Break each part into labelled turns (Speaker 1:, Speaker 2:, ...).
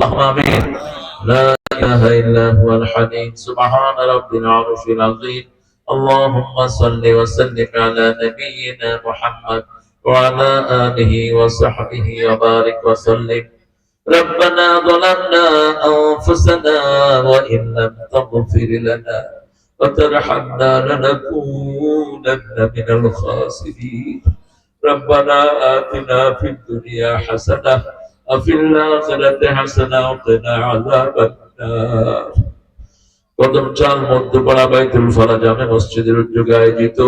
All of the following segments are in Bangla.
Speaker 1: آمين. لا إله إلا هو الحليم سبحان رب العرش العظيم. اللهم صل وسلم على نبينا محمد وعلى آله وصحبه وبارك وسلم. ربنا ظلمنا أنفسنا وإن لم تغفر لنا وترحمنا لنكونن من الخاسرين. ربنا آتنا في الدنيا حسنة وفي الآخرة حسنة وقنا عذاب النار. কদম চাল মধ্যপাড়া বাইতুল ফলা জামে মসজিদের উদ্যোগে আয়োজিত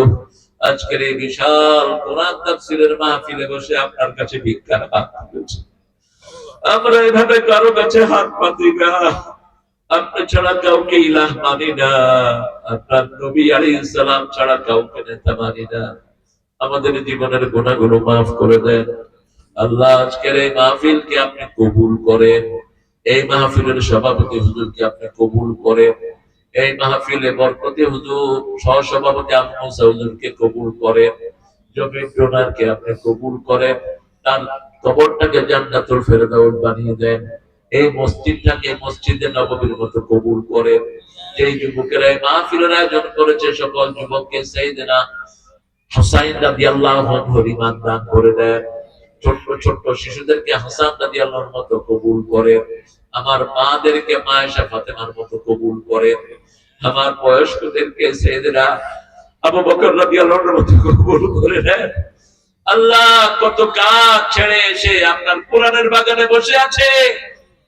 Speaker 1: আজকের এই বিশাল কোরআন তাফসীরের মাহফিলে বসে আপনার কাছে ভিক্ষার হাত তুলেছি। আমরা এভাবে কারো কাছে হাত পাতি না, আপনি ছাড়া কাউকে ইলাহ মানি না, আপনার নবী আলাইহিস সালাম ছাড়া কাউকে নেতা মানি না। আমাদের জীবনের গুনাহগুলো মাফ করে দেন আল্লাহ। আজকের এই মাহফিলকে আপনি কবুল করেন। এই মাহফিলের সভাপতি হুজুরকে আপনি কবুল করেন। এই মাহফিলে বরকতি হুজুর সহসভাপতি আবু মুসা হুজুরকে কবুল করেন। জমির ডোনারকে আপনি কবুল করেন। তার কবরটাকে জান্নাতুল ফেরদাউস বানিয়ে দেন। এই মসজিদটাকে মসজিদে নববীর মতো কবুল করেন। যেই যুবকেরা এই মাহফিলের আয়োজন করেছে সকল যুবককে সাইয়েদনা হুসাইন রাদিয়াল্লাহু আনহুর ঈমান দান করে দেন। ছোট্ট ছোট্ট শিশুদেরকে হাসান রাদিয়াল্লাহুর মতো কবুল করেন। আমার মাদেরকে মায়েশা ফাতেমার মতো কবুল করেন। আমার বয়স্কদেরকে সাইয়েদনা আবু বকর রাদিয়াল্লাহুর মতো কবুল করে দেন। আল্লাহ কত কাজ ছেড়ে এসে আপনার কোরআনের বাগানে বসে আছে,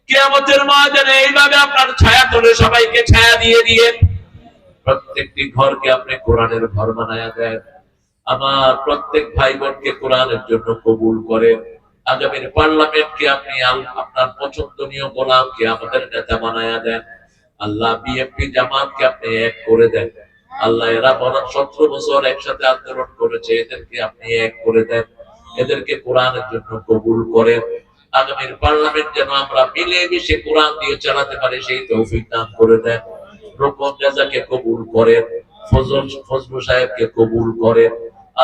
Speaker 1: কিয়ামতের ময়দানে এইভাবে আপনার ছায়া তলে সবাইকে ছায়া দিয়ে দিয়ে প্রত্যেকটি ঘরকে আপনি কোরআনের ঘর বানায়া দেন। আমার প্রত্যেক ভাই বোনকে কোরআনের জন্য কবুল করেন। আগামীর পার্লামেন্টকে আপনি আপনার পছন্দনীয় গোলামকে আমাদের নেতা বানায়া দেন। আল্লাহ বিএনপি জামাতকে আপনি এক করে দেন। আল্লাহ এরা 17 বছর একসাথে আন্দোলন করেছে, এদেরকে আপনি এক করে দেন। এদেরকে কোরআনের জন্য কবুল করেন। আগামীর পার্লামেন্ট যেন আমরা মিলে মিশে কোরআন দিয়ে চালাতে পারি সেই তৌফিক দান করে দেন। রোকন রেজাকে কবুল করেন। ফজল সাহেবকে কবুল করেন।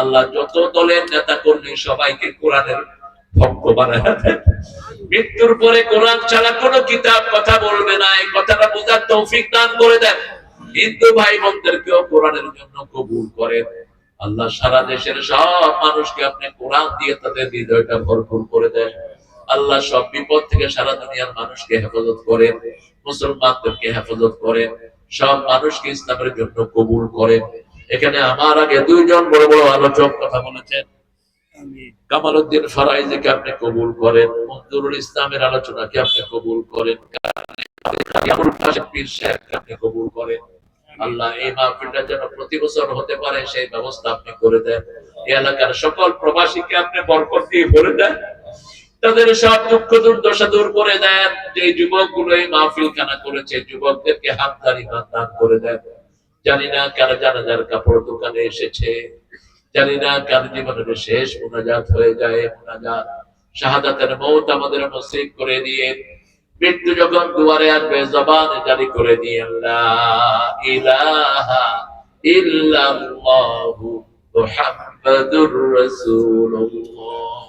Speaker 1: আল্লাহ যত দলের নেতা কর্মী সবাইকে কোরআনের ভক্ত বানায় দেন। মৃত্যুর পরে কোরআন ছাড়া কোনো কিতাব কথা বলবে না, এই কথাটা বোঝার তৌফিক দান করে দেন। হিন্দু ভাই বোনদেরকেও কোরআনের জন্য কবুল করেন। আল্লাহ সারা দেশের সব মানুষকে আপনি কোরআন দিয়ে তাদের হৃদয়টা ভরপুর করে দেন। আল্লাহ সব বিপদ থেকে সারা দুনিয়ার মানুষকে হেফাজত করেন। মুসলমানদেরকে হেফাজত করেন। সব মানুষকে ইসলামের জন্য কবুল করেন। এখানে আমার আগে দুইজন বড় বড় আলোচক কথা বলেছেন। কামালউদ্দিন ফারাইজিকে আপনি কবুল করেন। মঞ্জুরুল ইসলামের আলোচনাকে আপনি কবুল করেন। পীর সাহেবকে আপনি কবুল করেন। আল্লাহ এই মাহফিলটা যেন প্রতি বছর হতে পারে সেই ব্যবস্থা আপনি করে দেন। এই এলাকার সকল প্রবাসীকে আপনি বরকত দিয়ে ভরে দেন। তাদের সব দুঃখ দুর্দশা দূর করে দেন। যে যুবকগুলো এই মাহফিল খানা করেছে যুবকদেরকে হাতদারি দান করে দেন। জানি না কার জানাজার কাপড় দোকানে এসেছে, জানি না কার জীবনের শেষ মুনাজাত হয়ে যায়। মুনাজাত শাহাদাতের মওত আমাদের নসিব করে দিয়ে মৃত্যু যখন দুয়ারে আসবে জবানে জারি করে দিয়ে লা ইলাহা ইল্লাল্লাহু মুহাম্মাদুর রাসূলুল্লাহ।